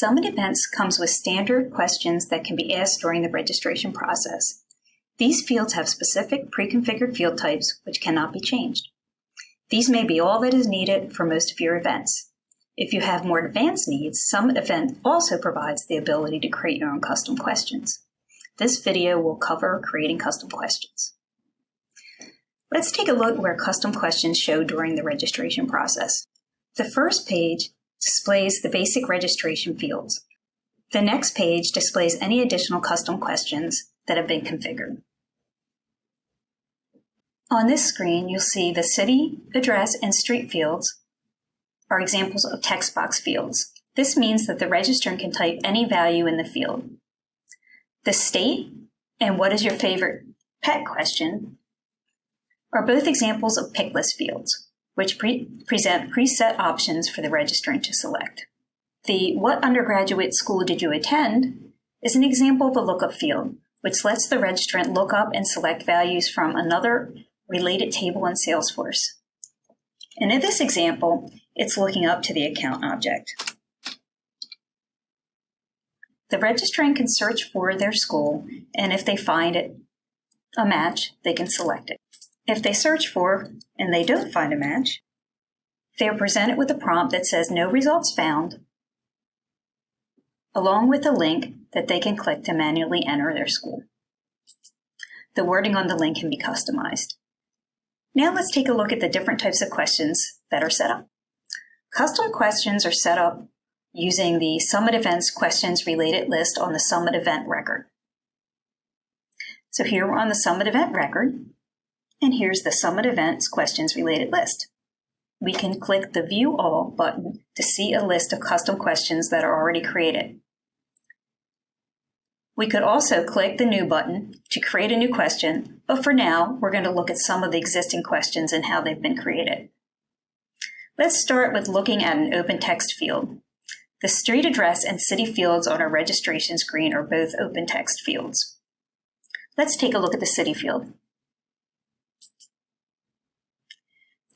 Summit Events comes with standard questions that can be asked during the registration process. These fields have specific pre-configured field types which cannot be changed. These may be all that is needed for most of your events. If you have more advanced needs, Summit Event also provides the ability to create your own custom questions. This video will cover creating custom questions. Let's take a look where custom questions show during the registration process. The first page displays the basic registration fields. The next page displays any additional custom questions that have been configured. On this screen, you'll see the city, address, and street fields are examples of text box fields. This means that the registrant can type any value in the field. The state and what is your favorite pet question are both examples of pick list fields, which present preset options for the registrant to select. The what undergraduate school did you attend is an example of a lookup field, which lets the registrant look up and select values from another related table in Salesforce. And in this example, it's looking up to the account object. The registrant can search for their school, and if they find it a match, they can select it. If they search for and they don't find a match, they are presented with a prompt that says no results found, along with a link that they can click to manually enter their school. The wording on the link can be customized. Now let's take a look at the different types of questions that are set up. Custom questions are set up using the Summit Events questions related list on the Summit Event record. So here we're on the Summit Event record, and here's the Summit Events questions related list. We can click the View All button to see a list of custom questions that are already created. We could also click the New button to create a new question, but for now, we're going to look at some of the existing questions and how they've been created. Let's start with looking at an open text field. The street address and city fields on our registration screen are both open text fields. Let's take a look at the city field.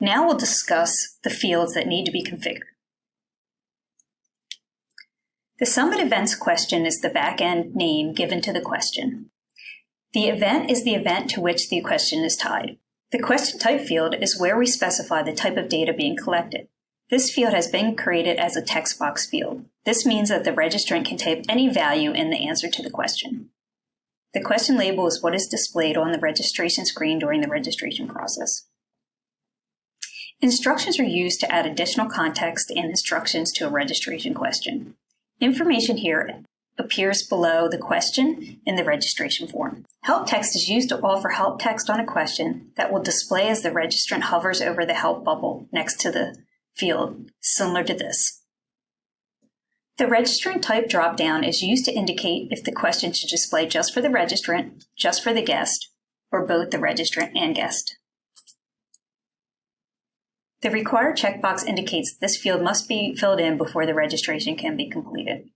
Now we'll discuss the fields that need to be configured. The Summit Events question is the back-end name given to the question. The event is the event to which the question is tied. The question type field is where we specify the type of data being collected. This field has been created as a text box field. This means that the registrant can type any value in the answer to the question. The question label is what is displayed on the registration screen during the registration process. Instructions are used to add additional context and instructions to a registration question. Information here appears below the question in the registration form. Help text is used to offer help text on a question that will display as the registrant hovers over the help bubble next to the field, similar to this. The registrant type dropdown is used to indicate if the question should display just for the registrant, just for the guest, or both the registrant and guest. The required checkbox indicates this field must be filled in before the registration can be completed.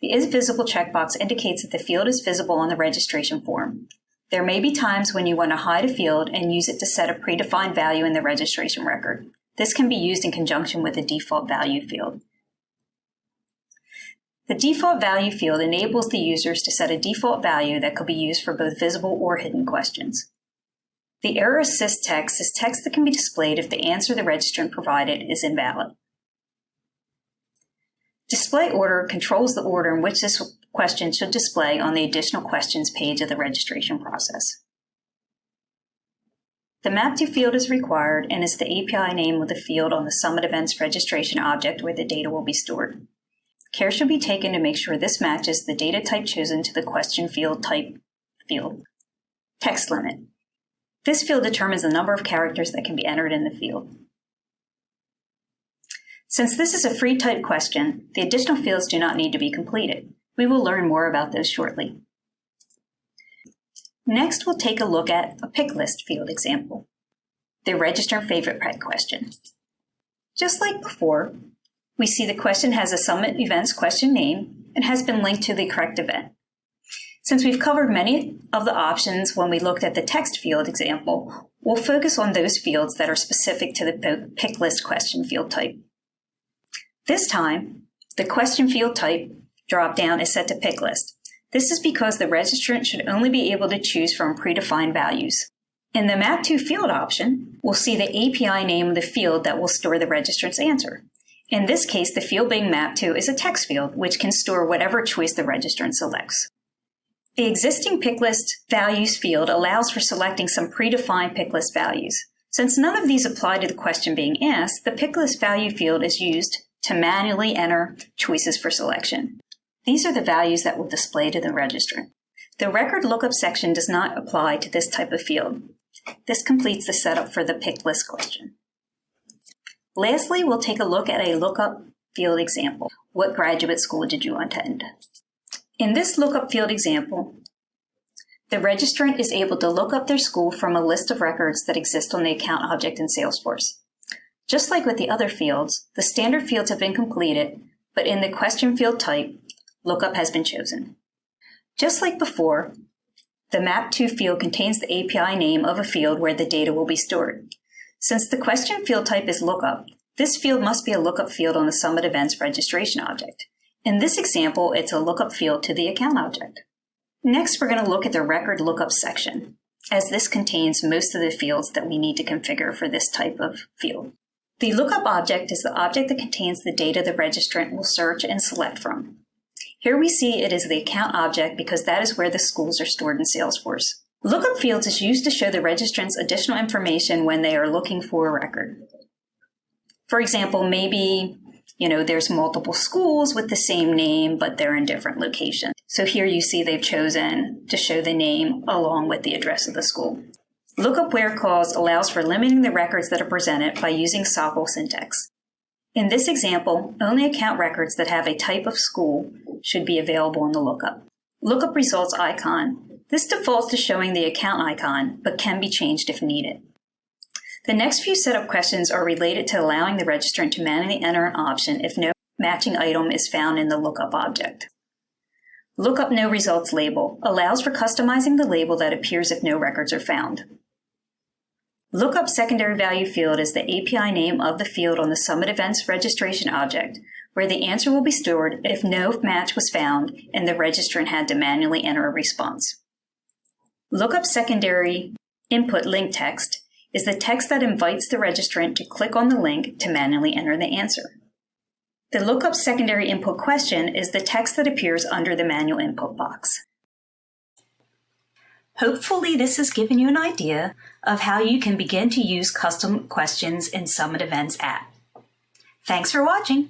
The Is Visible checkbox indicates that the field is visible on the registration form. There may be times when you want to hide a field and use it to set a predefined value in the registration record. This can be used in conjunction with the default value field. The default value field enables the users to set a default value that could be used for both visible or hidden questions. The error assist text is text that can be displayed if the answer the registrant provided is invalid. Display order controls the order in which this question should display on the additional questions page of the registration process. The Map To field is required and is the API name of the field on the Summit Events registration object where the data will be stored. Care should be taken to make sure this matches the data type chosen to the question field type field. Text limit. This field determines the number of characters that can be entered in the field. Since this is a free type question, the additional fields do not need to be completed. We will learn more about those shortly. Next, we'll take a look at a pick list field example, the register favorite pet question. Just like before, we see the question has a Summit Events question name and has been linked to the correct event. Since we've covered many of the options when we looked at the text field example, we'll focus on those fields that are specific to the pick list question field type. This time, The question field type dropdown is set to pick list. This is because the registrant should only be able to choose from predefined values. In the Map to Field option, we'll see the API name of the field that will store the registrant's answer. In this case, the field being mapped to is a text field, which can store whatever choice the registrant selects. The existing pick list values field allows for selecting some predefined pick list values. Since none of these apply to the question being asked, the pick list value field is used to manually enter choices for selection. These are the values that will display to the registrant. The record lookup section does not apply to this type of field. This completes the setup for the pick list question. Lastly, we'll take a look at a lookup field example. What graduate school did you attend? In this lookup field example, the registrant is able to look up their school from a list of records that exist on the account object in Salesforce. Just like with the other fields, the standard fields have been completed, but in the question field type, lookup has been chosen. Just like before, the Map to field contains the API name of a field where the data will be stored. Since the question field type is lookup, this field must be a lookup field on the Summit Events registration object. In this example, it's a lookup field to the account object. Next, we're going to look at the record lookup section, as this contains most of the fields that we need to configure for this type of field. The lookup object is the object that contains the data the registrant will search and select from. Here we see it is the account object because that is where the schools are stored in Salesforce. Lookup fields is used to show the registrants additional information when they are looking for a record. For example, maybe there's multiple schools with the same name, but they're in different locations. So here you see they've chosen to show the name along with the address of the school. Lookup where clause allows for limiting the records that are presented by using SOQL syntax. In this example, only account records that have a type of school should be available in the lookup. Lookup results icon. This defaults to showing the account icon, but can be changed if needed. The next few setup questions are related to allowing the registrant to manually enter an option if no matching item is found in the lookup object. Lookup no results label allows for customizing the label that appears if no records are found. Lookup secondary value field is the API name of the field on the Summit Events registration object, where the answer will be stored if no match was found and the registrant had to manually enter a response. Lookup secondary input link text is the text that invites the registrant to click on the link to manually enter the answer. The lookup secondary input question is the text that appears under the manual input box. Hopefully this has given you an idea of how you can begin to use custom questions in Summit Events app. Thanks for watching.